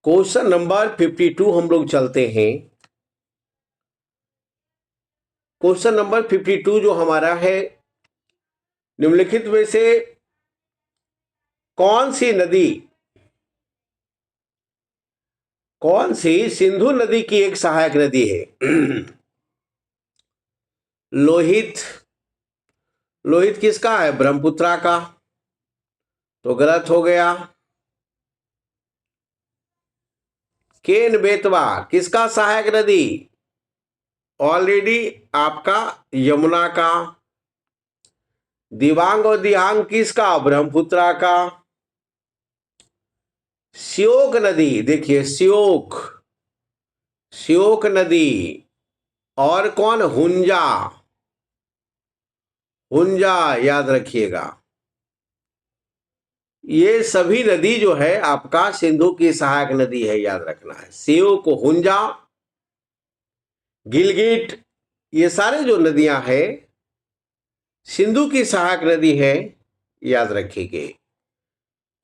Question number 52 हम लोग चलते हैं। क्वेश्चन नंबर 52 जो हमारा है, निम्नलिखित में से कौन सी सिंधु नदी की एक सहायक नदी है? लोहित। लोहित किसका है? ब्रह्मपुत्रा का, तो गलत हो गया। केन बेतवा किसका सहायक नदी? ऑलरेडी आपका यमुना का। दिबांग और दिहांग किसका? ब्रह्मपुत्रा का। श्योक नदी, देखिए श्योक नदी। और कौन? हुंजा। हुंजा याद रखिएगा। ये सभी नदी जो है आपका सिंधु की सहायक नदी है, याद रखना है। श्योक, हुंजा, गिलगिट, ये सारे जो नदियां हैं सिंधु की सहायक नदी है, याद रखिएगा।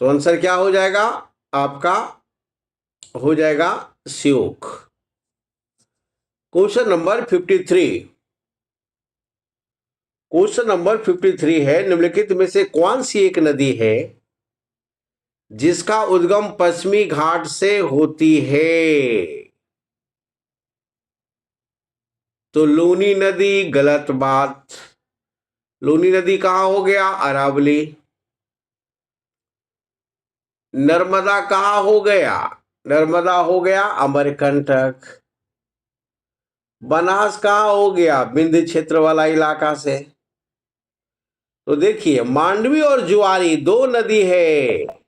तो आंसर क्या हो जाएगा आपका? हो जाएगा Shyok. Question number 53। Question number 53 है, निम्नलिखित में से कौन सी एक नदी है जिसका उद्गम पश्चिमी घाट से होती है? तो लूनी नदी, गलत बात। लूनी नदी कहां हो गया? अरावली। नर्मदा कहां हो गया? नर्मदा हो गया अमरकंटक। बनास कहां हो गया? विंध्य क्षेत्र वाला इलाका से। तो देखिए, मांडवी और जुआरी दो नदी है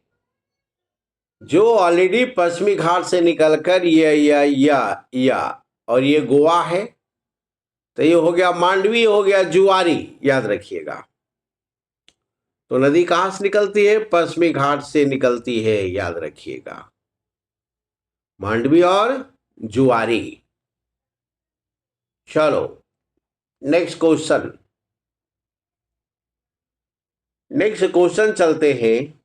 जो ऑलरेडी पश्चिमी घाट से निकलकर या और ये गोवा है। तो ये हो गया मांडवी, हो गया जुआरी, याद रखिएगा। तो नदी कहां से निकलती है? पश्चिमी घाट से निकलती है, याद रखिएगा। मांडवी और जुआरी। चलो नेक्स्ट क्वेश्चन चलते हैं।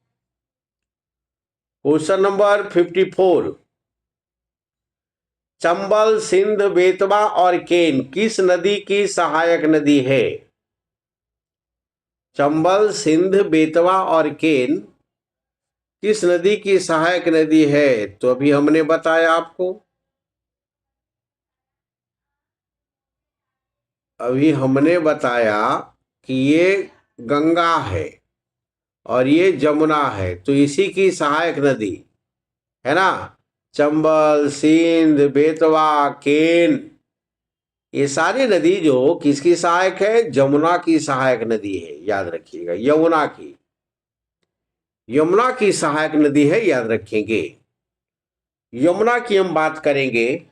Question number 54। चंबल, सिंध, बेतवा और केन किस नदी की सहायक नदी है? चंबल, सिंध, बेतवा और केन किस नदी की सहायक नदी है? तो अभी हमने बताया आपको, कि ये गंगा है और ये जमुना है, तो इसी की सहायक नदी है ना। चंबल, सिंध, बेतवा, केन, ये सारी नदी जो किसकी सहायक है? जमुना की सहायक नदी है, याद रखिएगा। यमुना की सहायक नदी है, याद रखेंगे। यमुना की हम बात करेंगे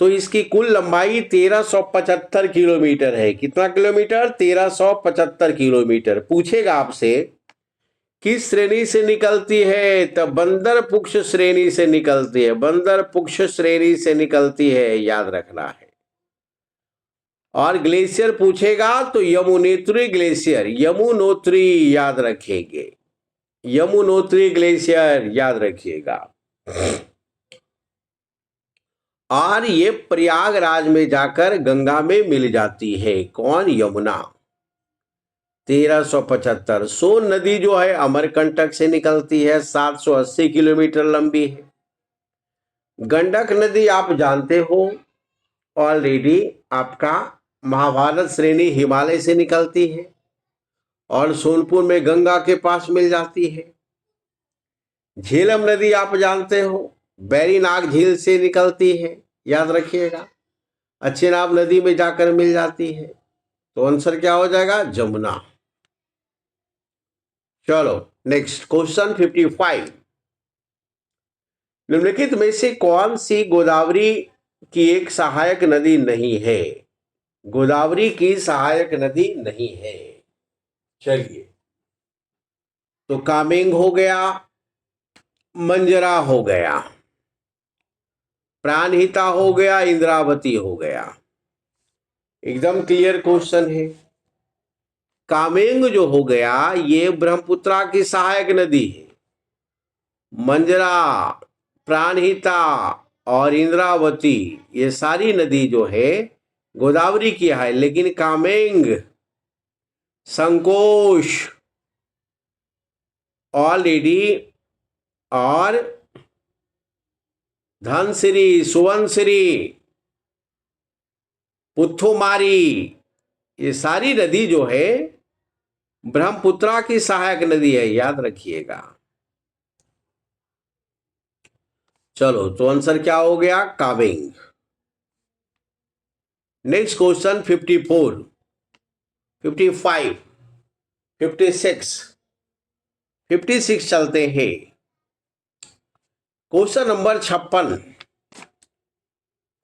तो इसकी कुल लंबाई 1375 किलोमीटर है। कितना किलोमीटर? 1375 किलोमीटर। पूछेगा आपसे किस श्रेणी से निकलती है? तो बंदर पुक्ष श्रेणी से निकलती है। बंदर पुक्ष श्रेणी से निकलती है, याद रखना है। और ग्लेशियर पूछेगा तो यमुनोत्री ग्लेशियर, यमुनोत्री याद रखेंगे। यमुनोत्री ग्लेशियर याद रखिएगा। और ये प्रयागराज में जाकर गंगा में मिल जाती है। कौन? यमुना। 1375। सोन नदी जो है अमरकंटक से निकलती है, 780 किलोमीटर लंबी है। गंडक नदी आप जानते हो ऑलरेडी, आपका महाभारत श्रेणी हिमालय से निकलती है और सोनपुर में गंगा के पास मिल जाती है। झेलम नदी आप जानते हो बैरीनाग झील से निकलती है, याद रखिएगा। अच्छेनाब नदी में जाकर मिल जाती है। तो आंसर क्या हो जाएगा? जमुना। चलो नेक्स्ट क्वेश्चन 55। निम्नलिखित में से कौन सी गोदावरी की एक सहायक नदी नहीं है? गोदावरी की सहायक नदी नहीं है। चलिए, तो कामेंग हो गया, मंजरा हो गया, प्राणहिता हो गया, इंद्रावती हो गया। एकदम क्लियर क्वेश्चन है। कामेंग जो हो गया ये ब्रह्मपुत्रा की सहायक नदी है। मंजरा प्राणहिता और इंद्रावती, ये सारी नदी जो है गोदावरी की है, लेकिन कामेंग, संकोश, ऑलरेडी और धनसिरी, सुवनसिरी, पुथुमारी, ये सारी नदी जो है ब्रह्मपुत्रा की सहायक नदी है, याद रखिएगा। चलो, तो आंसर क्या हो गया? कामेंग। नेक्स्ट क्वेश्चन 54, 55, 56, 56 चलते हैं। Question number 56।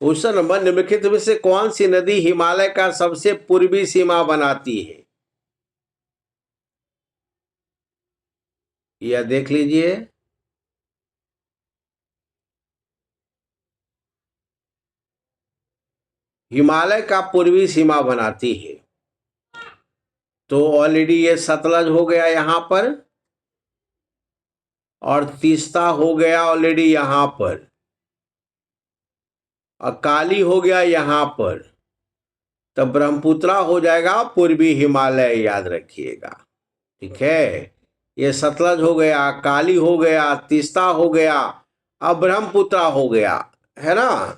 क्वेश्चन नंबर, निम्नलिखित में से कौन सी नदी हिमालय का सबसे पूर्वी सीमा बनाती है? यह देख लीजिए। हिमालय का पूर्वी सीमा बनाती है, तो ऑलरेडी ये सतलज हो गया यहां पर, और तीस्ता हो गया ऑलरेडी यहां पर, और काली हो गया यहां पर, तब ब्रह्मपुत्रा हो जाएगा पूर्वी हिमालय, याद रखिएगा। ठीक है, ये सतलज हो गया, काली हो गया, तीस्ता हो गया, अब ब्रह्मपुत्रा हो गया, है ना।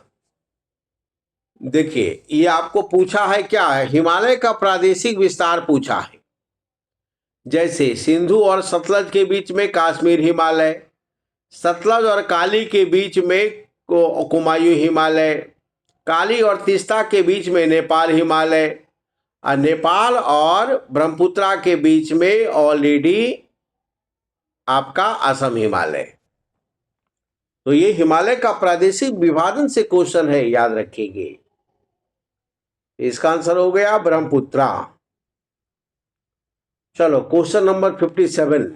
देखिए, ये आपको पूछा है क्या है, हिमालय का प्रादेशिक विस्तार पूछा है। जैसे सिंधु और सतलज के बीच में कश्मीर हिमालय, सतलज और काली के बीच में कुमायूं हिमालय, काली और तीस्ता के बीच में नेपाल हिमालय, और नेपाल और ब्रह्मपुत्रा के बीच में ऑलरेडी आपका असम हिमालय। तो ये हिमालय का प्रादेशिक विभाजन से क्वेश्चन है, याद रखेंगे। इसका आंसर हो गया ब्रह्मपुत्रा। चलो, क्वेश्चन नंबर 57,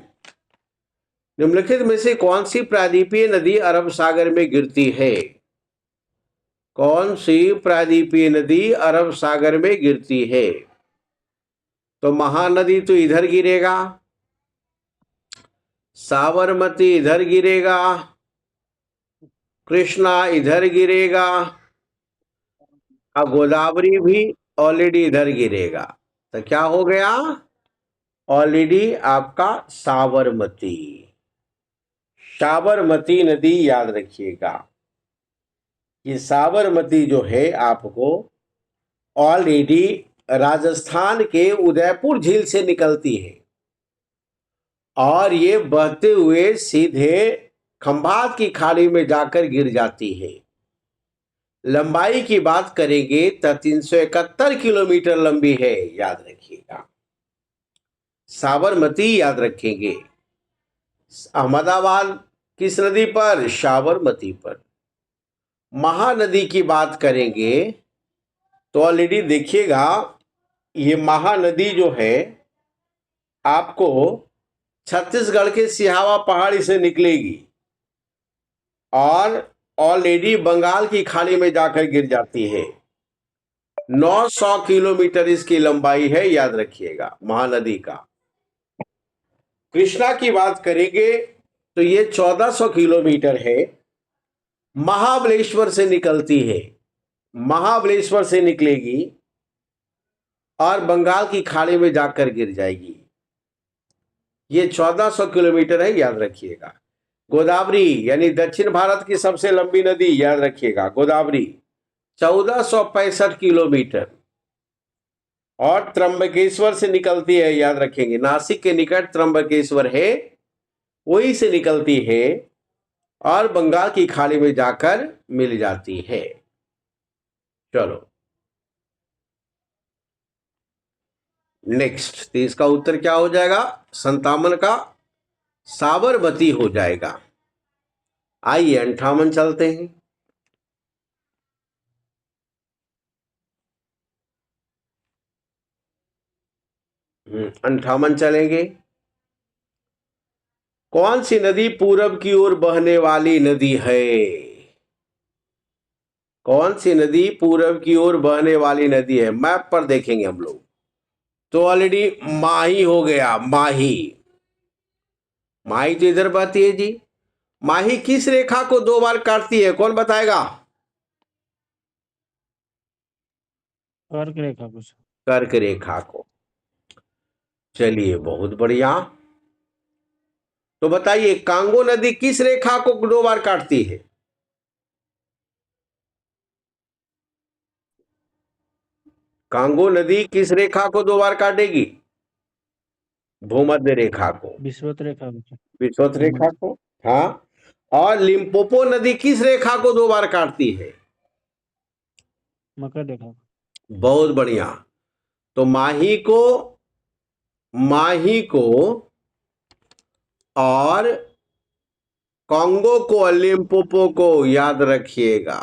निम्नलिखित में से कौन सी प्रायद्वीपीय नदी अरब सागर में गिरती है? कौन सी प्रायद्वीपीय नदी अरब सागर में गिरती है? तो महानदी तो इधर गिरेगा, साबरमती इधर गिरेगा, कृष्णा इधर गिरेगा, और गोदावरी भी ऑलरेडी इधर गिरेगा। तो क्या हो गया? ऑलरेडी आपका साबरमती। साबरमती नदी, याद रखिएगा। ये साबरमती जो है आपको ऑलरेडी राजस्थान के उदयपुर झील से निकलती है, और ये बहते हुए सीधे खंभात की खाड़ी में जाकर गिर जाती है। लंबाई की बात करेंगे तो 371 किलोमीटर लंबी है, याद रखिएगा। साबरमती याद रखेंगे। अहमदाबाद किस नदी पर? साबरमती पर। महानदी की बात करेंगे तो ऑलरेडी देखिएगा, ये महानदी जो है आपको छत्तीसगढ़ के सिहावा पहाड़ी से निकलेगी, और ऑलरेडी बंगाल की खाड़ी में जाकर गिर जाती है। 900 किलोमीटर इसकी लंबाई है, याद रखिएगा, महानदी का। कृष्णा की बात करेंगे तो ये 1400 किलोमीटर है, महाबलेश्वर से निकलती है, महाबलेश्वर से निकलेगी और बंगाल की खाड़ी में जाकर गिर जाएगी। ये 1400 किलोमीटर है, याद रखिएगा। गोदावरी यानी दक्षिण भारत की सबसे लंबी नदी, याद रखिएगा, गोदावरी 1465 किलोमीटर, और त्र्यंबकेश्वर से निकलती है, याद रखेंगे। नासिक के निकट त्र्यंबकेश्वर है, वहीं से निकलती है और बंगाल की खाड़ी में जाकर मिल जाती है। चलो नेक्स्ट, तो इसका उत्तर क्या हो जाएगा? 57 का साबरमती हो जाएगा। आइए 58 चलते हैं। अंठावन चलेंगे। कौन सी नदी पूरब की ओर बहने वाली नदी है? कौन सी नदी पूरब की ओर बहने वाली नदी है? मैप पर देखेंगे हम लोग, तो ऑलरेडी माही हो गया, माही। माही तो इधर बहती है जी, माही किस रेखा को 2 बार काटती है, कौन बताएगा? कर्क रेखा कुछ। कर्क रेखा को। चलिए बहुत बढ़िया। तो बताइए कांगो नदी किस रेखा को 2 बार काटती है? कांगो नदी किस रेखा को 2 बार काटेगी? भूमध्य रेखा को। विषुवत रेखा कुछ। विषुवत रेखा को। हाँ। और लिम्पोपो नदी किस रेखा को 2 बार काटती है? मकर रेखा। बहुत बढ़िया। तो माही को और कांगो को और लिम्पोपो को याद रखिएगा।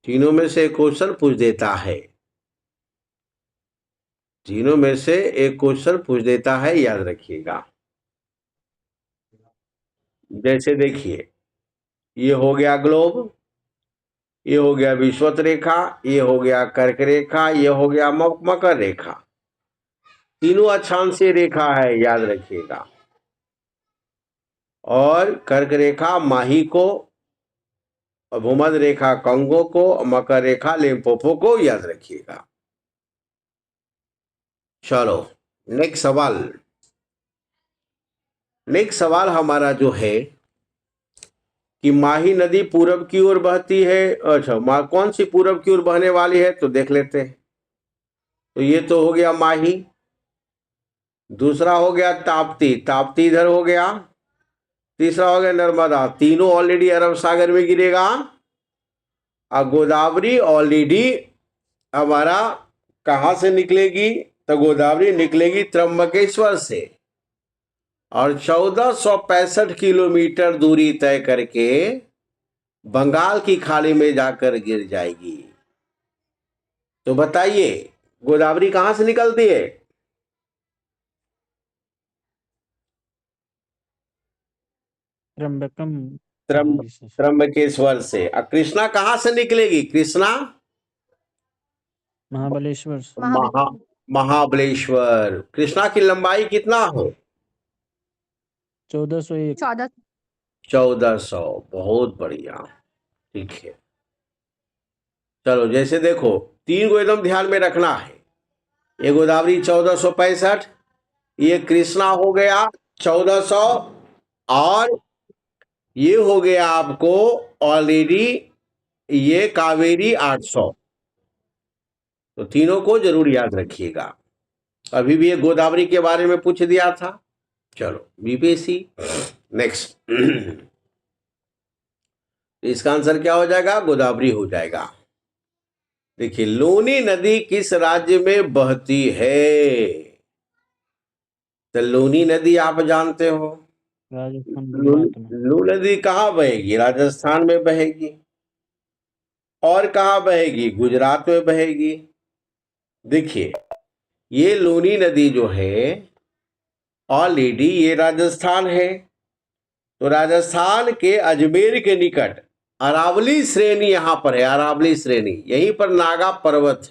तीनों में से एक क्वेश्चन पूछ देता है, तीनों में से एक क्वेश्चन पूछ देता है, याद रखिएगा। जैसे देखिए, ये हो गया ग्लोब, ये हो गया विषुवत रेखा, ये हो गया कर्क रेखा, ये हो गया मकर रेखा। तीनों अक्षांशीय रेखा है, याद रखिएगा। और कर्क रेखा माही को, भूमध्य रेखा कंगो को, मकर रेखा लिम्पोपो को, याद रखिएगा। चलो नेक्स्ट सवाल। नेक्स्ट सवाल हमारा जो है कि माही नदी पूरब की ओर बहती है। अच्छा, कौन सी पूरब की ओर बहने वाली है, तो देख लेते हैं। तो ये तो हो गया माही। दूसरा हो गया ताप्ती, ताप्ती इधर हो गया। तीसरा हो गया नर्मदा, तीनों ऑलरेडी अरब सागर में गिरेगा। और गोदावरी ऑलरेडी हमारा कहां से निकलेगी? तो गोदावरी निकलेगी त्र्यंबकेश्वर से, और 1465 किलोमीटर दूरी तय करके बंगाल की खाड़ी में जाकर गिर जाएगी। तो बताइए गोदावरी कहां से निकलती है? त्र्यंबकम। त्र्यंबकेश्वर से। और कृष्णा कहां से निकलेगी? कृष्णा महाबलेश्वर। महा महाबलेश्वर। कृष्णा की लंबाई कितना हो? 1401। 1400। बहुत बढ़िया, ठीक है। चलो जैसे देखो, तीन को एकदम ध्यान में रखना है। ये गोदावरी 1465, ये कृष्णा हो गया 1400, और ये हो गया आपको ऑलरेडी ये कावेरी 800। तो तीनों को जरूर याद रखिएगा। अभी भी ये गोदावरी के बारे में पूछ दिया था। चलो बीपीएससी नेक्स्ट। इसका आंसर क्या हो जाएगा? गोदावरी हो जाएगा। देखिए लूनी नदी किस राज्य में बहती है? तो लूनी नदी आप जानते हो, राजस्थान गुजरात में। लू नदी कहाँ बहेगी? राजस्थान में बहेगी। और कहाँ बहेगी? गुजरात में बहेगी। देखिए ये लूनी नदी जो है ऑलरेडी ये राजस्थान है। तो राजस्थान के अजमेर के निकट अरावली श्रेणी यहां पर है। अरावली श्रेणी, यहीं पर नागा पर्वत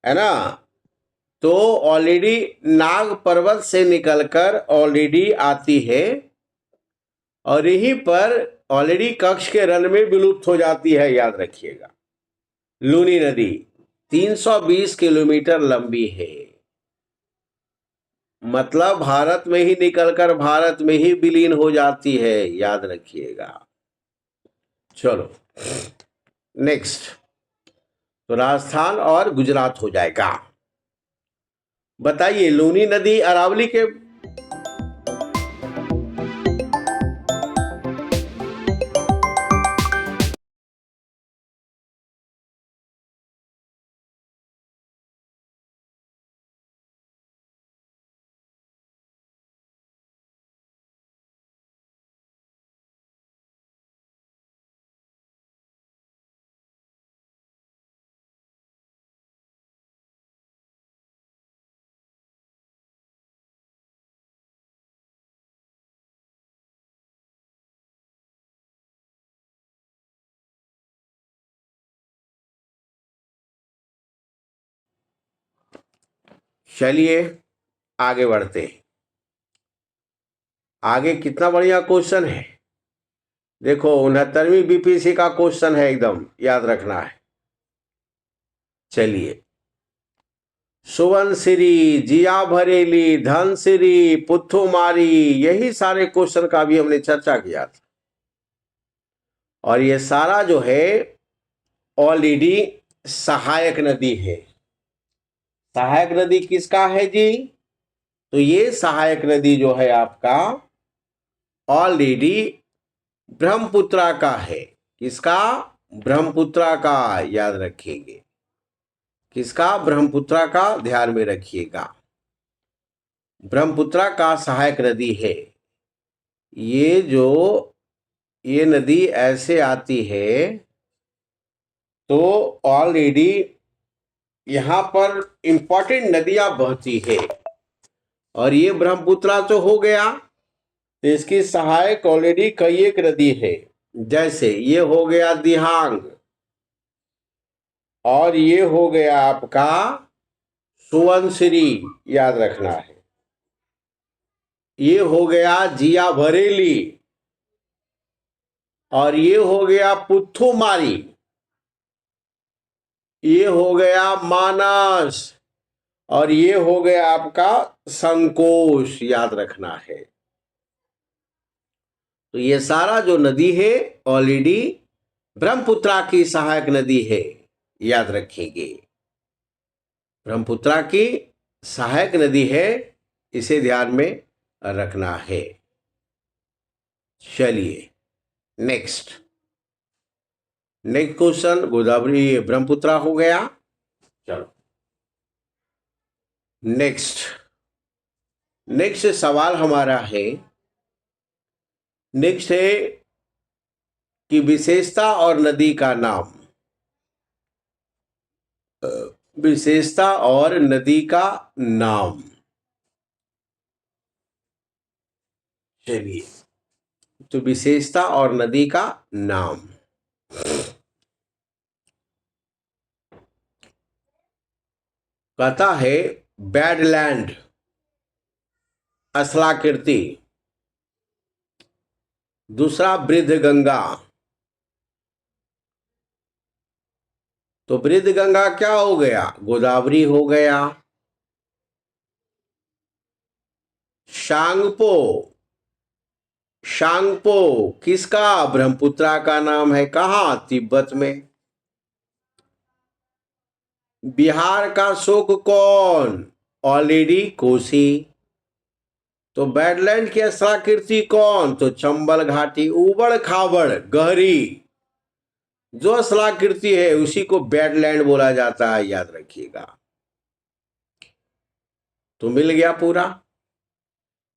है ना। तो ऑलरेडी नाग पर्वत से निकलकर ऑलरेडी आती है, और यहीं पर ऑलरेडी कच्छ के रण में विलुप्त हो जाती है, याद रखिएगा। लूनी नदी 320 किलोमीटर लंबी है। मतलब भारत में ही निकलकर भारत में ही विलीन हो जाती है, याद रखिएगा। चलो नेक्स्ट। तो राजस्थान और गुजरात हो जाएगा। बताइए लूनी नदी अरावली के। चलिए आगे बढ़ते हैं। आगे कितना बढ़िया क्वेश्चन है, देखो 69वीं बीपीएससी का क्वेश्चन है, एकदम याद रखना है। चलिए, सुवनसिरी, जिया भरेली, धनसिरी, पुथुमारी, यही सारे क्वेश्चन का भी हमने चर्चा किया था। और ये सारा जो है ऑलरेडी सहायक नदी है। सहायक नदी किसका है जी? तो ये सहायक नदी जो है आपका ऑलरेडी ब्रह्मपुत्रा का है। किसका? ब्रह्मपुत्रा का, याद रखिएगा। किसका? ब्रह्मपुत्रा का, ध्यान में रखिएगा। ब्रह्मपुत्रा का सहायक नदी है। ये नदी ऐसे आती है, तो ऑलरेडी यहां पर इंपॉर्टेंट नदियां बहती है। और ये ब्रह्मपुत्रा तो हो गया, तो इसकी सहायक ऑलरेडी कई एक नदी है। जैसे ये हो गया दिहांग, और ये हो गया आपका सुवनसिरी, याद रखना है। ये हो गया जिया भरेली, और ये हो गया पुथुमारी, ये हो गया मानस, और ये हो गया आपका संकोश, याद रखना है। तो ये सारा जो नदी है ऑलरेडी ब्रह्मपुत्रा की सहायक नदी है, याद रखेंगे। ब्रह्मपुत्रा की सहायक नदी है, इसे ध्यान में रखना है। चलिए नेक्स्ट क्वेश्चन, गोदावरी ब्रह्मपुत्रा हो गया। चलो नेक्स्ट सवाल हमारा है, नेक्स्ट है कि विशेषता और नदी का नाम। विशेषता और नदी का नाम। चलिए, तो विशेषता और नदी का नाम। कहता है बैडलैंड, असलाकृति। दूसरा वृद्ध गंगा। तो वृद्ध गंगा क्या हो गया? गोदावरी हो गया। शांगपो किसका? ब्रह्मपुत्रा का नाम है। कहाँ? तिब्बत में। बिहार का शोक कौन? ऑलरेडी कोसी। तो बैडलैंड की असलाकृति कौन? तो चंबल घाटी, उबड़ खाबड़ गहरी जो असलाकृति है उसी को बैडलैंड बोला जाता है, याद रखिएगा। तो मिल गया पूरा।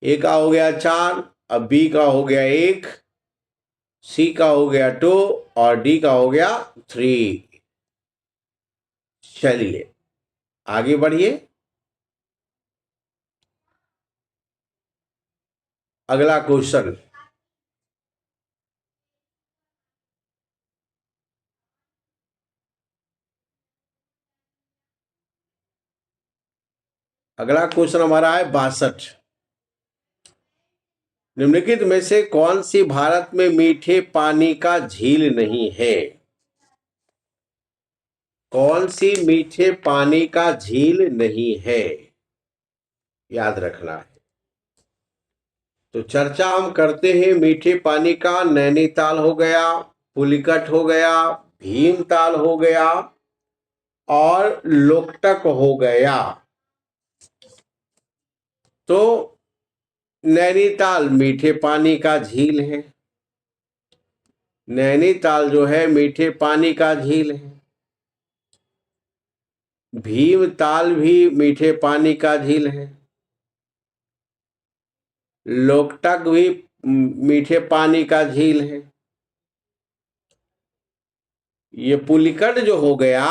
ए का हो गया 4, अब बी का हो गया 1, सी का हो गया 2 और डी का हो गया 3। चलिए आगे बढ़िए। अगला क्वेश्चन, हमारा है 62। निम्नलिखित में से कौन सी भारत में मीठे पानी का झील नहीं है? कौन सी मीठे पानी का झील नहीं है, याद रखना है। तो चर्चा हम करते हैं मीठे पानी का। नैनीताल हो गया, पुलिकट हो गया, भीमताल हो गया और लोकटक हो गया। तो नैनीताल मीठे पानी का झील है। नैनीताल जो है मीठे पानी का झील है। भीमताल भी मीठे पानी का झील है। लोकटक भी मीठे पानी का झील है। ये पुलिकट जो हो गया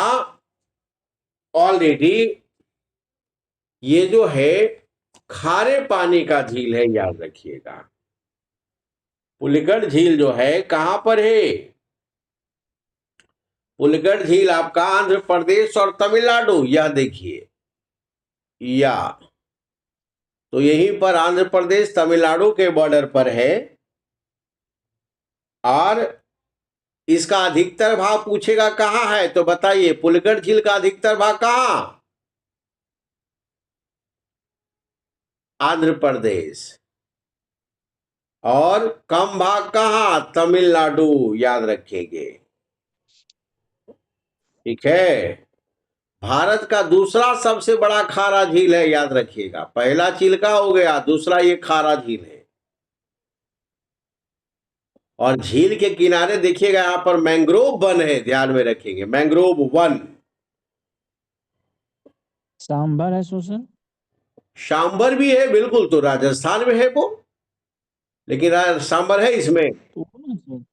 ऑलरेडी, ये जो है खारे पानी का झील है, याद रखिएगा। पुलिकट झील जो है कहां पर है? पुलिकट झील आपका आंध्र प्रदेश और तमिलनाडु, यह देखिए, या तो यहीं पर आंध्र प्रदेश तमिलनाडु के बॉर्डर पर है। और इसका अधिकतर भाग पूछेगा कहाँ है, तो बताइए पुलिकट झील का अधिकतर भाग कहाँ? आंध्र प्रदेश। और कम भाग कहाँ? तमिलनाडु, याद रखेंगे। ठीक है। भारत का दूसरा सबसे बड़ा खारा झील है, याद रखिएगा। पहला चिल्का हो गया, दूसरा ये खारा झील है। और झील के किनारे देखिएगा यहां पर मैंग्रोव वन है, ध्यान में रखेंगे, मैंग्रोव वन। सांबर है सर? सांबर भी है, बिल्कुल, तो राजस्थान में है वो, लेकिन सांबर है इसमें। तो वो ना सर,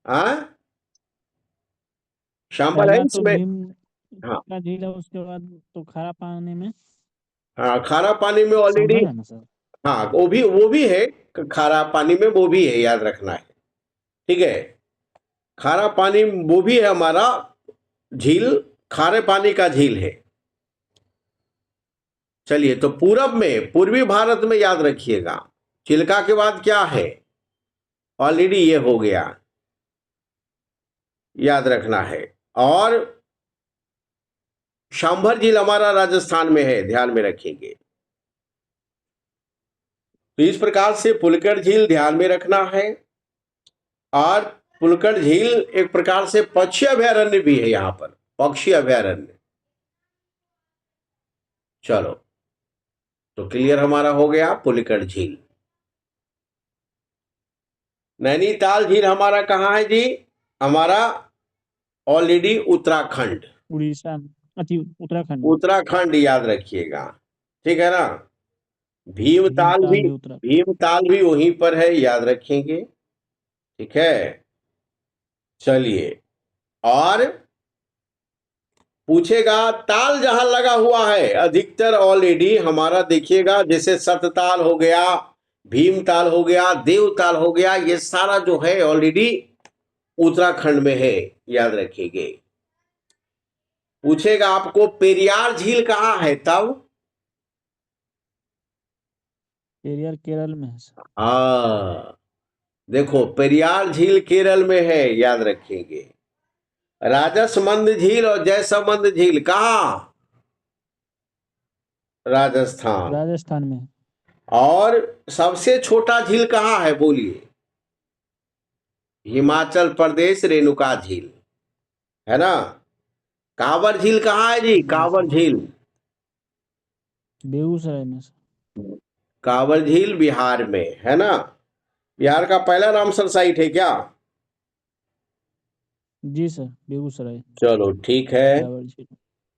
हाँ, सांबर है पहला तो इसमें। भीम हाँ का झील है, उसके बाद तो खारा पानी में हाँ, खारा पानी में ऑलरेडी। सांबर है ना सर? हाँ, वो भी है, खारा पानी में वो भी है, याद रखना है। ठीक है, खारा पानी वो भी है हमारा झील, खारे पानी का झील है। चलिए, तो पूरब में, पूर्वी भारत में याद रखिएगा, चिल्का के बाद क्या है? ऑलरेडी ये हो गया, याद रखना है। और सांभर झील हमारा राजस्थान में है, ध्यान में रखेंगे। तो इस प्रकार से पुलिकट झील ध्यान में रखना है। और पुलिकट झील एक प्रकार से पक्षी अभयारण्य भी है, यहां पर पक्षी अभयारण्य। चलो, तो क्लियर हमारा हो गया पुलिकट झील। नैनीताल झील हमारा कहाँ है जी? हमारा ऑलरेडी उत्तराखंड। उड़ीसा में, अच्छा उत्तराखंड में। उत्तराखंड, याद रखिएगा। ठीक है ना? भीमताल भी, भीमताल भी उत्तराखंड। भीमताल भी वहीं पर है, याद रखेंगे। ठीक है, चलिए। और पूछेगा ताल जहां लगा हुआ है, अधिकतर ऑलरेडी हमारा देखिएगा, जैसे सतताल हो गया, भीमताल हो गया, देवताल हो गया, ये सारा जो है ऑलरेडी उत्तराखंड में है, याद रखिएगा। पूछेगा आपको पेरियार झील कहाँ है, तब? पेरियार केरल में है सर। हाँ, देखो पेरियार झील केरल में है, याद रखेंगे। राजसमंद झील और जयसमंद झील कहाँ? राजस्थान। राजस्थान में है। और सबसे छोटा झील कहाँ है, बोलिए? हिमाचल प्रदेश, रेणुका झील, है ना? कांवर झील कहाँ है जी? जी कांवर सर, झील, बेगूसराय में सर। कांवर झील बिहार में है ना? बिहार का पहला रामसर साइट है क्या? जी सर, बेगूसराय। चलो ठीक है। कांवर झील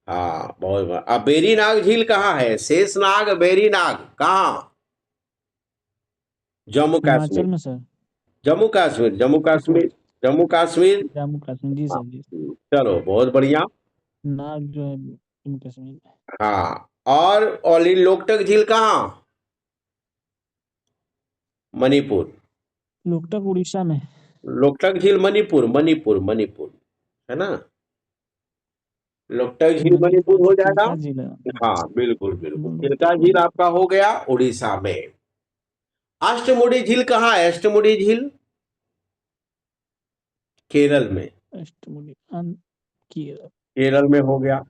हाँ, बहुत बढ़िया। अब बेरीनाग झील कहाँ है? शेषनाग, बेरीनाग कहाँ? जम्मू हिमाचल कश्मीर, में सर। जम्मू कश्मीर, जम्मू कश्मीर, जम्मू कश्मीर। जम्मू कश्मीर, जी हाँ, सर, जी सर। चलो बहुत बढ़िया। नाग जो है जम्मू कश्मीर में। हाँ, और ओली लोकटक झील कहाँ? मणिपुर। लोकटक उड़ीसा में। लोकटक झील मणिपुर, मणिपुर, मणिपुर, है ना? लोकटक झील मणिपुर मणिपुर हो तो जाएगा। चिल्का जिला है। हाँ, बिल्कुल बिल्कुल, लोकटक चिल्का झील आपका हो गया उड़ीसा में। अष्टमुडी झील कहाँ है? अष्टमुडी झील केरल में, अष्टमुडी केरल। केरल में हो गया।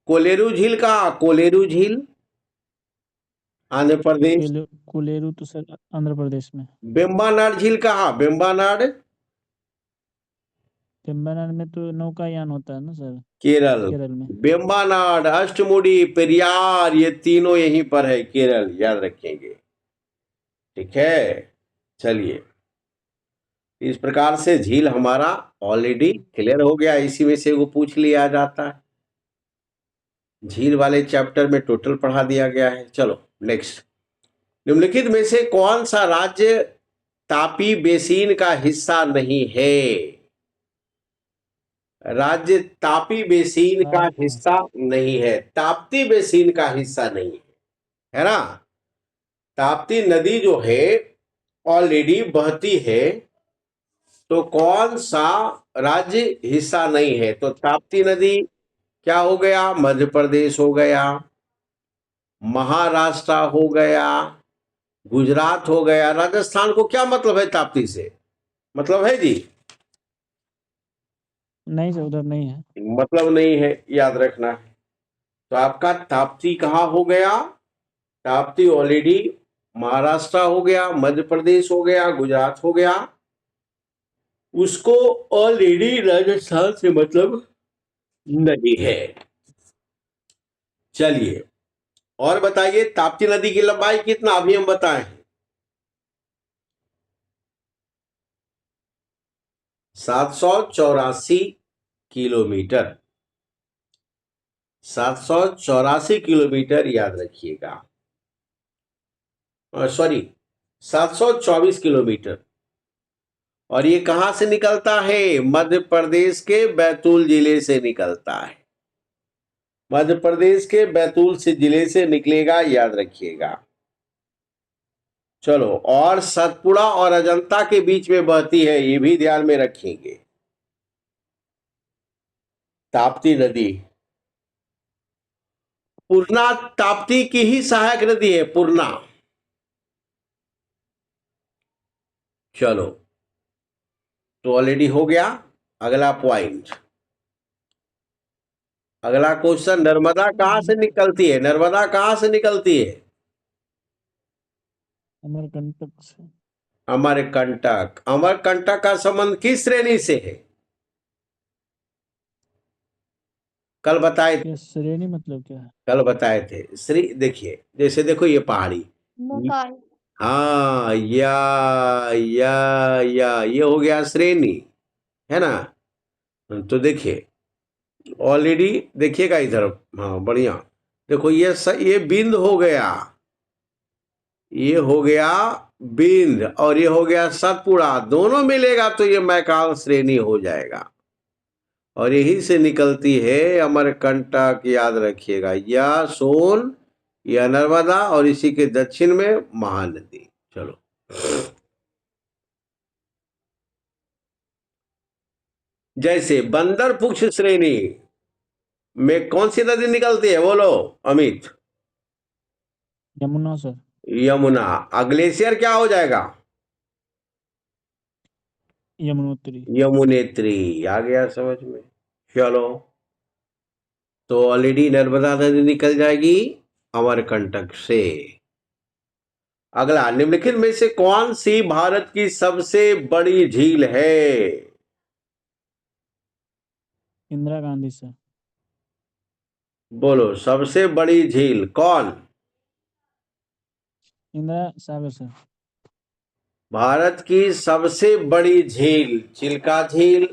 कोलेरू झील कहाँ? कोलेरू झील आंध्र प्रदेश। कोलेरू तो सर आंध्र प्रदेश में। बेम्बानाड झील कहाँ? बेम्बानाड तमिलनाडु में तो नौकायान होता है ना सर, केरल। केरल में। बेम्बानाड, अष्टमुडी, पेरियार, ये तीनों यहीं पर है, केरल, याद रखेंगे। ठीक है, चलिए। इस प्रकार से झील हमारा ऑलरेडी क्लियर हो गया, इसी में से वो पूछ लिया जाता है। झील वाले चैप्टर में टोटल पढ़ा दिया गया है। चलो नेक्स्ट। निम्नलिखित में से कौन सा राज्य तापी बेसिन का हिस्सा नहीं है? राज्य तापी बेसिन का राजस्थान। हिस्सा नहीं है, ताप्ती बेसिन का हिस्सा नहीं है ना? ताप्ती नदी जो है ऑलरेडी बहती है, तो कौन सा राज्य हिस्सा नहीं है? तो ताप्ती नदी क्या हो गया? मध्य प्रदेश हो गया, महाराष्ट्र हो गया, गुजरात हो गया। राजस्थान को क्या मतलब है ताप्ती से? मतलब है जी? नहीं सर, उधर नहीं है। मतलब नहीं है, याद रखना। तो आपका ताप्ती कहाँ हो गया? ताप्ती ऑलरेडी महाराष्ट्र हो गया, मध्य प्रदेश हो गया, गुजरात हो गया। उसको ऑलरेडी राजस्थान से मतलब नहीं है। चलिए और बताइए, ताप्ती नदी की लंबाई कितना अभी हम बताएं? 784 किलोमीटर। 784 किलोमीटर, याद रखिएगा। Sorry, 724 kilometre. और ये कहां से निकलता है? मध्य प्रदेश के बैतूल जिले से निकलता है। मध्य प्रदेश के बैतूल से जिले से निकलेगा, याद रखिएगा। चलो, और सतपुड़ा और अजंता के बीच में बहती है, ये भी ध्यान में रखेंगे। ताप्ती नदी, पूर्णा ताप्ती की ही सहायक नदी है, पूर्णा। चलो, तो ऑलरेडी हो गया। अगला पॉइंट, अगला क्वेश्चन, नर्मदा कहां से निकलती है? नर्मदा कहां से निकलती है? अमरकंटक से। अमरकंटक। अमरकंटक का संबंध किस श्रेणी से है? कल बताए थे। ये श्रेणी मतलब क्या है? कल बताए थे श्री, देखिए जैसे देखो ये पहाड़ी, मोटाई। हाँ, या ये हो गया श्रेणी, है ना? तो देखिए ऑलरेडी, देखिएगा इधर, हाँ बढ़िया। देखो ये बिंद हो गया, ये हो गया बिंद, और ये हो गया सतपुड़ा, दोनों मिलेगा तो ये मैकाल श्रेणी हो जाएगा। और यही से निकलती है अमरकंटक, याद रखिएगा। या सोन, या नर्मदा, और इसी के दक्षिण में महानदी। चलो, जैसे बंदर पुच्छ श्रेणी में कौन सी नदी निकलती है, बोलो अमित? यमुना सर। यमुना। ग्लेशियर क्या हो जाएगा? यमुनोत्री। यमुनेत्री। आ गया समझ में? चलो, तो ऑलरेडी नर्मदा नदी निकल जाएगी अमरकंटक से। अगला, निम्नलिखित में से कौन सी भारत की सबसे बड़ी झील है? इंदिरा गांधी सर। बोलो, सबसे बड़ी झील कौन? इंदिरा सागर सर। भारत की सबसे बड़ी झील, चिल्का झील,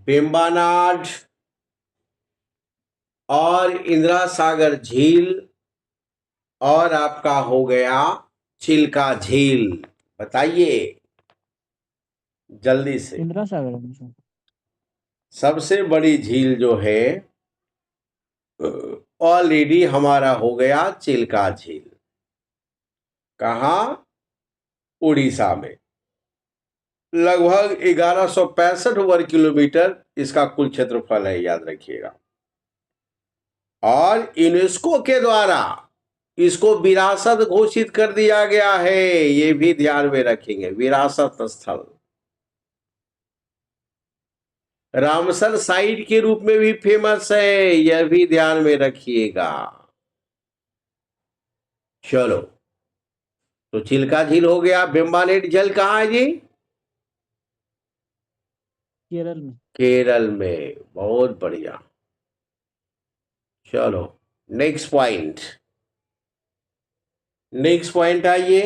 वेम्बनाड और इंदिरा सागर झील, और आपका हो गया चिल्का झील। बताइए जल्दी से। इंदिरा सागर है सर। सबसे बड़ी झील जो है ऑलरेडी हमारा हो गया चिल्का झील। कहा? उड़ीसा में। लगभग 1165 वर्ग किलोमीटर इसका कुल क्षेत्रफल है, याद रखिएगा। और यूनेस्को के द्वारा इसको विरासत घोषित कर दिया गया है, ये भी ध्यान में रखेंगे, विरासत स्थल। रामसर साइट के रूप में भी फेमस है, यह भी ध्यान में रखिएगा। चलो, तो चिल्का झील हो गया। बेम्बानेट झील कहाँ है जी? केरल में। केरल में। बहुत बढ़िया। चलो, नेक्स्ट पॉइंट। नेक्स्ट पॉइंट आइए।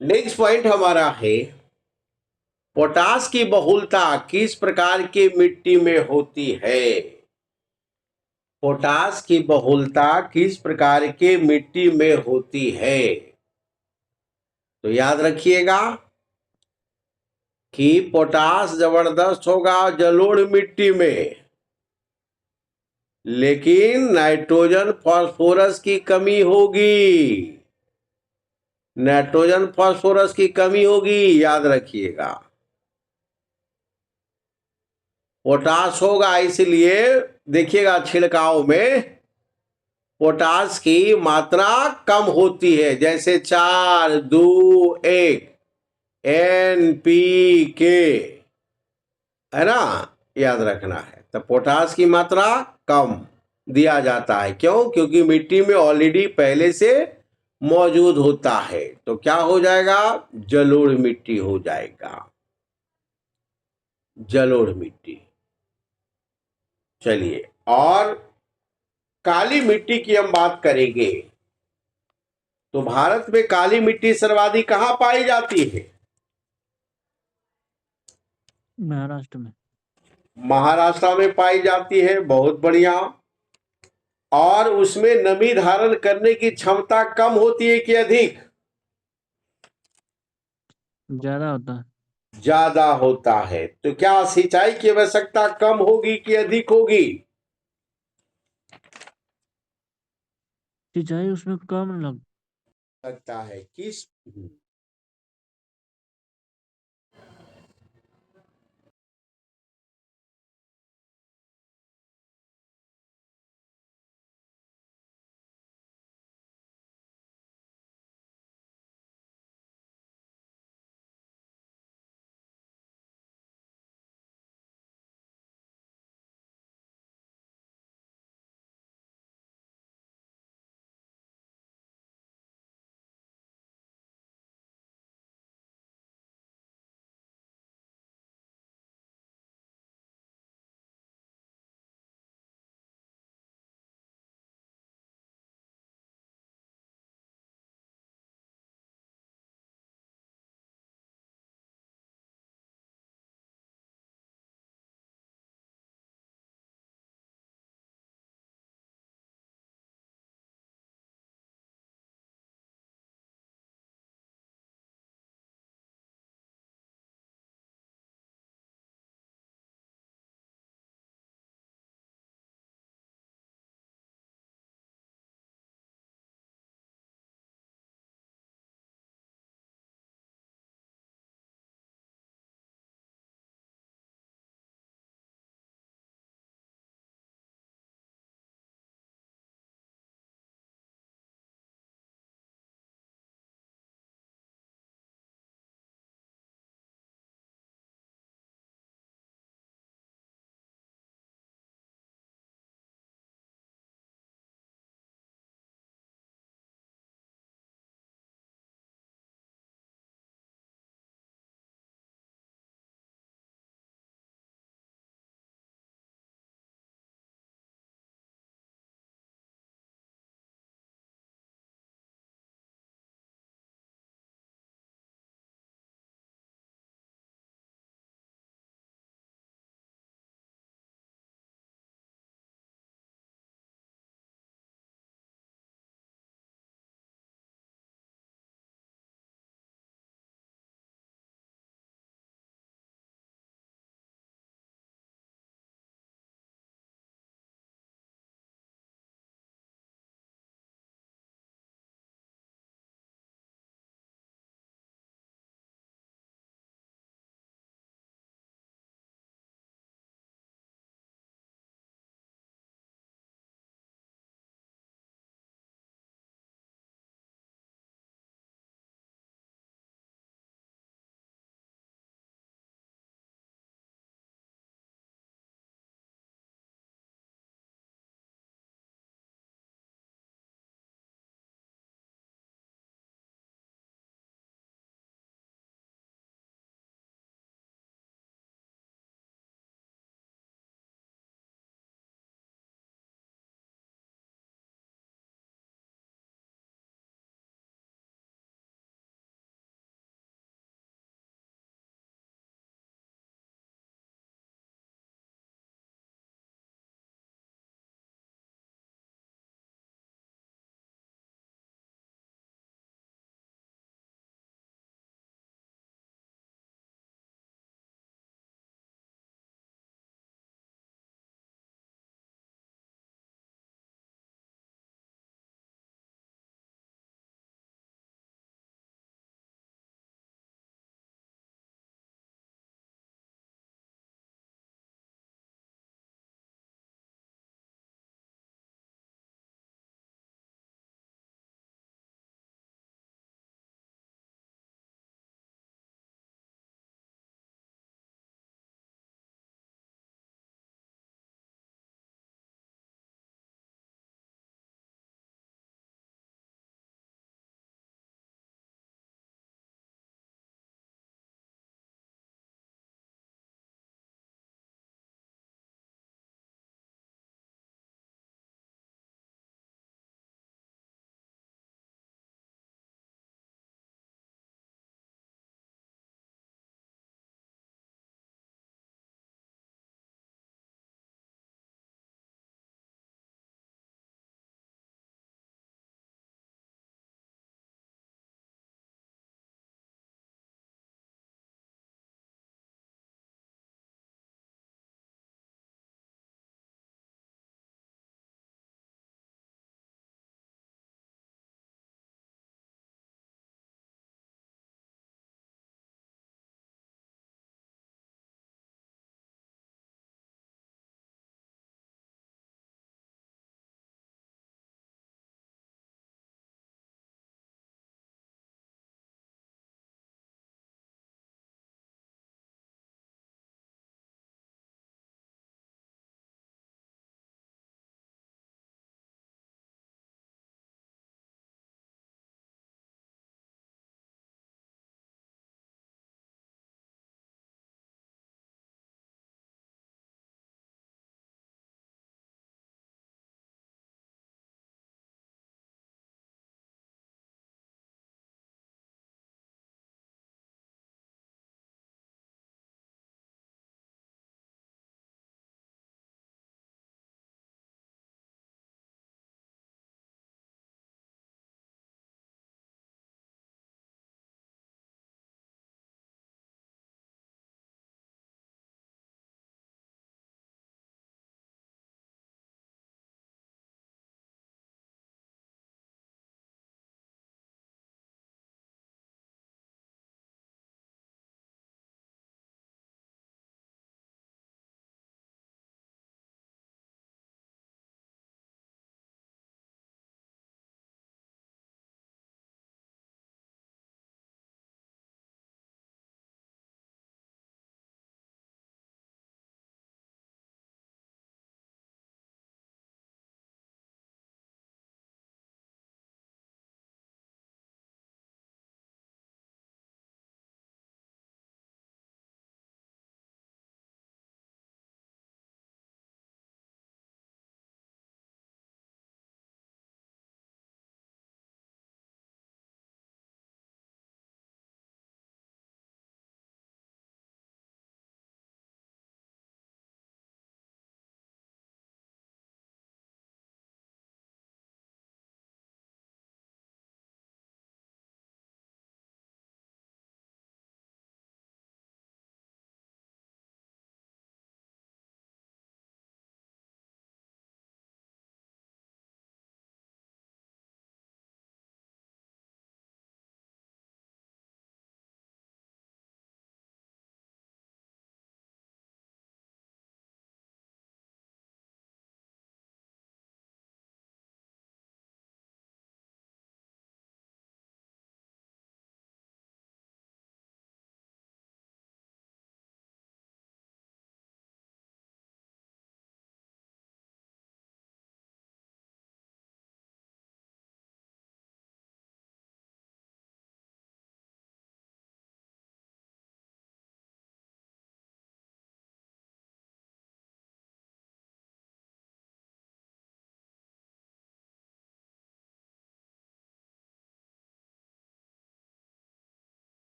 नेक्स्ट पॉइंट हमारा है, पोटास की बहुलता किस प्रकार की मिट्टी में होती है? पोटास की बहुलता किस प्रकार के मिट्टी में होती है? तो याद रखिएगा कि पोटास जबरदस्त होगा जलोढ़ मिट्टी में, लेकिन नाइट्रोजन फास्फोरस की कमी होगी। नाइट्रोजन फास्फोरस की कमी होगी, याद रखिएगा। पोटास होगा, इसलिए देखिएगा छिड़काव में पोटास की मात्रा कम होती है, जैसे 4, 2, 1 NPK, है ना, याद रखना है। तो पोटास की मात्रा कम दिया जाता है, क्यों? क्योंकि मिट्टी में ऑलरेडी पहले से मौजूद होता है। तो क्या हो जाएगा? जलोढ़ मिट्टी हो जाएगा, जलोढ़ मिट्टी। चलिए, और काली मिट्टी की हम बात करेंगे। तो भारत में काली मिट्टी सर्वाधिक कहां पाई जाती है? महाराष्ट्र में। महाराष्ट्र में पाई जाती है, बहुत बढ़िया। और उसमें नमी धारण करने की क्षमता कम होती है कि अधिक? ज्यादा होता है। ज्यादा होता है। तो क्या सिंचाई की आवश्यकता कम होगी कि अधिक होगी? सिंचाई उसमें कम लगता है किस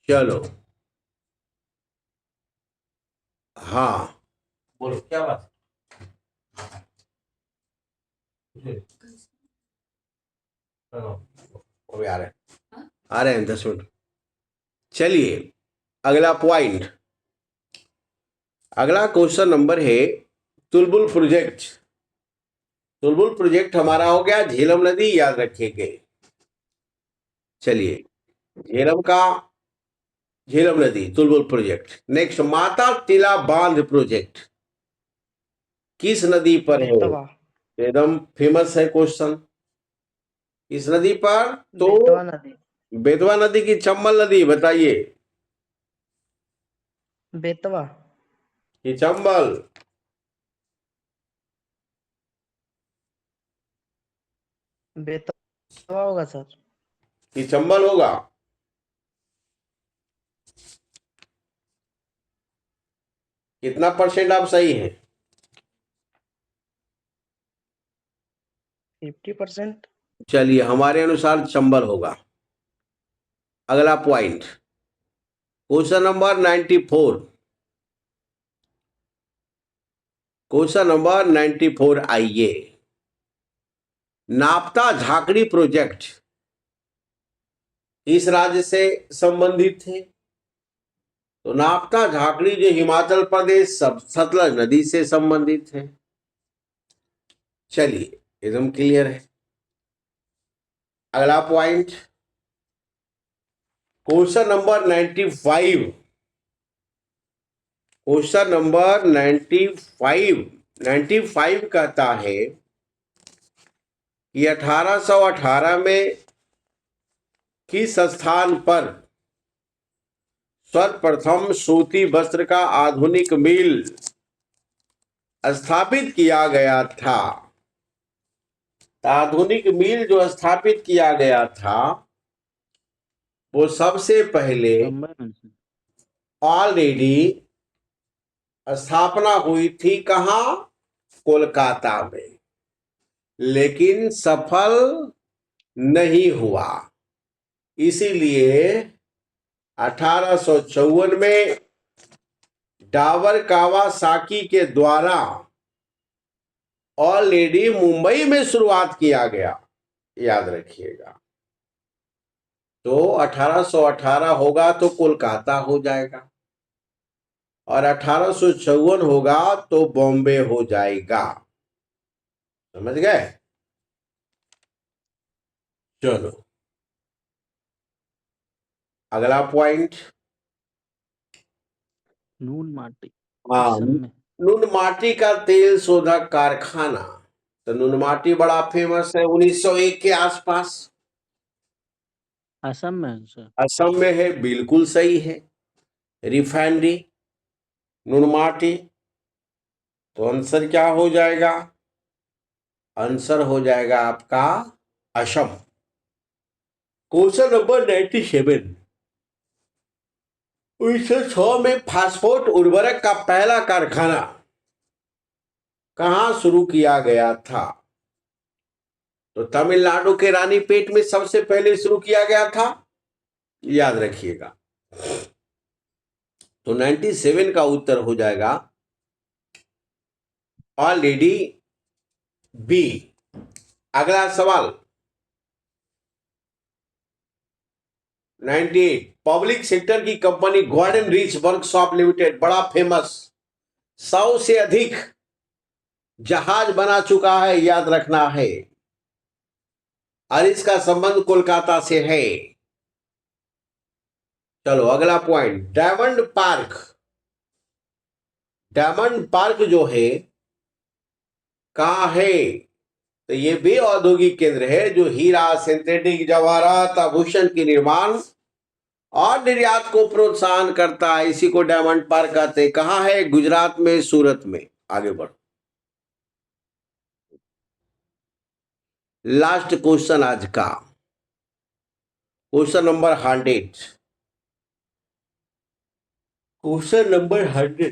चलो, हाँ बोलो क्या बात है? अभी आ रहे हैं 10 मिनट। चलिए अगला पॉइंट, अगला क्वेश्चन नंबर है तुलबुल प्रोजेक्ट। तुलबुल प्रोजेक्ट हमारा हो गया झेलम नदी, याद रखिएगा। चलिए झेलम नदी तुलबुल प्रोजेक्ट। नेक्स्ट माता टिला बांध प्रोजेक्ट किस नदी पर है? बेतवा। एकदम फेमस है क्वेश्चन। इस नदी पर तो बेतवा नदी। बेतवा नदी की चंबल नदी, बताइए बेतवा। कि चंबल? बेतवा होगा सर। कि चंबल होगा? कितना परसेंट आप सही हैं? 50%। चलिए हमारे अनुसार चंबल होगा। अगला point, question number 94। Question number 94 आइए। नापता झाकड़ी प्रोजेक्ट इस राज्य से संबंधित थे? तो नापता झाकड़ी जो हिमाचल प्रदेश सतलज नदी से संबंधित है। चलिए एकदम क्लियर है। अगला point, question number 95। Question number 95 कहता है कि 1818 में किस स्थान पर सर्वप्रथम सूती वस्त्र का आधुनिक मिल स्थापित किया गया था? आधुनिक मिल जो स्थापित किया गया था वो सबसे पहले बम्बई में से। ऑलरेडी स्थापना हुई थी कहाँ? कोलकाता में, लेकिन सफल नहीं हुआ। इसीलिए 1854 में डाबर कावासाकी के द्वारा ऑलरेडी मुंबई में शुरुआत किया गया, याद रखिएगा। तो 1818 होगा तो कोलकाता हो जाएगा, और 1854 होगा तो बॉम्बे हो जाएगा। समझ गए? चलो अगला पॉइंट, नून माटी हाँ असम में। नून माटी का तेल शोधक कारखाना। तो नून माटी बड़ा फेमस है 1901 के आसपास। असम में है सर। असम में है, बिल्कुल सही है। रिफाइनरी नून माटी। तो आंसर क्या हो जाएगा? आंसर हो जाएगा आपका असम। Question number 97। 1906 में फास्फोट उर्वरक का पहला कारखाना कहां शुरू किया गया था? तो तमिलनाडु के रानीपेट में सबसे पहले शुरू किया गया था, याद रखिएगा। तो 97 का उत्तर हो जाएगा ऑलरेडी बी। अगला सवाल 98, पब्लिक सेक्टर की company Garden Reach workshop limited, बड़ा फेमस, 100 से अधिक जहाज बना चुका है, याद रखना है, और इसका संबंध कोलकाता से है। चलो अगला point, diamond park. Diamond park जो है कहां है? तो ये वे औद्योगिक केंद्र है जो हीरा, सिंथेटिक जवाहरात, आभूषण की निर्माण और निर्यात को प्रोत्साहन करता है। इसी को डायमंड पार्क कहते हैं। कहां है? गुजरात में, सूरत में। आगे बढ़ो। लास्ट क्वेश्चन आज का, क्वेश्चन नंबर 100। क्वेश्चन नंबर 100,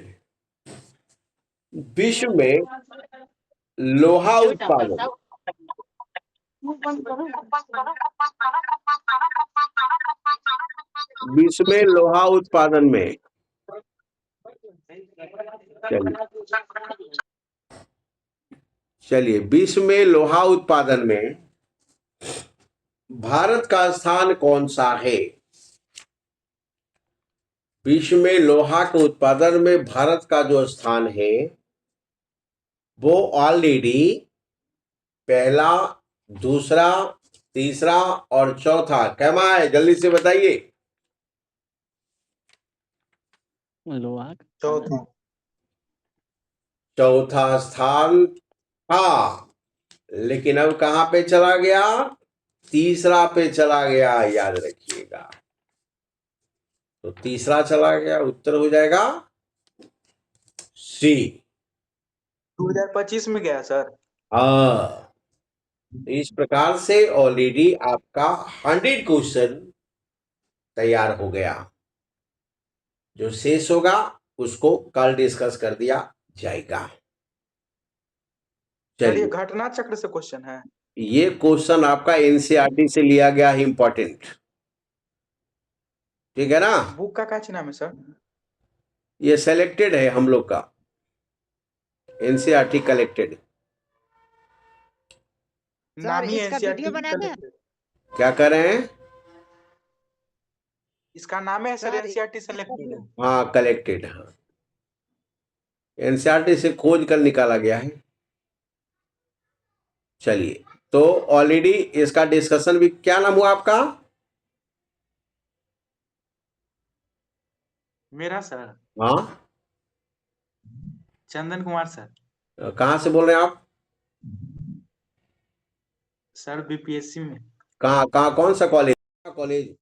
विश्व में लोहा उत्पादन विश्व में लोहा उत्पादन में, चलिए विश्व में लोहा उत्पादन में भारत का स्थान कौन सा है? विश्व में लोहा के उत्पादन में भारत का जो स्थान है वो ऑलरेडी पहला, दूसरा, तीसरा और चौथा कैमा है? जल्दी से बताइए। लोहा चौथा। चौथा स्थान था, लेकिन अब कहां पे चला गया? तीसरा पे चला गया, याद रखिएगा। तो तीसरा चला गया, उत्तर हो जाएगा सी। 2025 में गया सर। हाँ, इस प्रकार से ऑलरेडी आपका 100 क्वेश्चन तैयार हो गया। जो शेष होगा उसको कल डिस्कस कर दिया जाएगा। सर ये चलिए, घटना चक्र से क्वेश्चन है। ये क्वेश्चन आपका एनसीईआरटी से लिया गया है, इंपॉर्टेंट, ठीक है ना? बुक का क्या नाम है सर? ये सेलेक्टेड है हम लोग का, एनसीईआरटी कलेक्टेड। नाम ही इसका NCERT वीडियो बना दे। क्या कर रहे हैं? इसका नाम है सर सर, NCERT सेलेक्टेड। हाँ, कलेक्टेड, हाँ, एनसीईआरटी से खोज कर निकाला गया है। चलिए, तो ऑलरेडी इसका डिस्कशन भी, क्या नाम हुआ आपका? मेरा सर हाँ, चंदन कुमार सर। कहाँ से बोल रहे हैं आप? सर BPSC में। कहाँ कहाँ, कौन सा कॉलेज? कॉलेज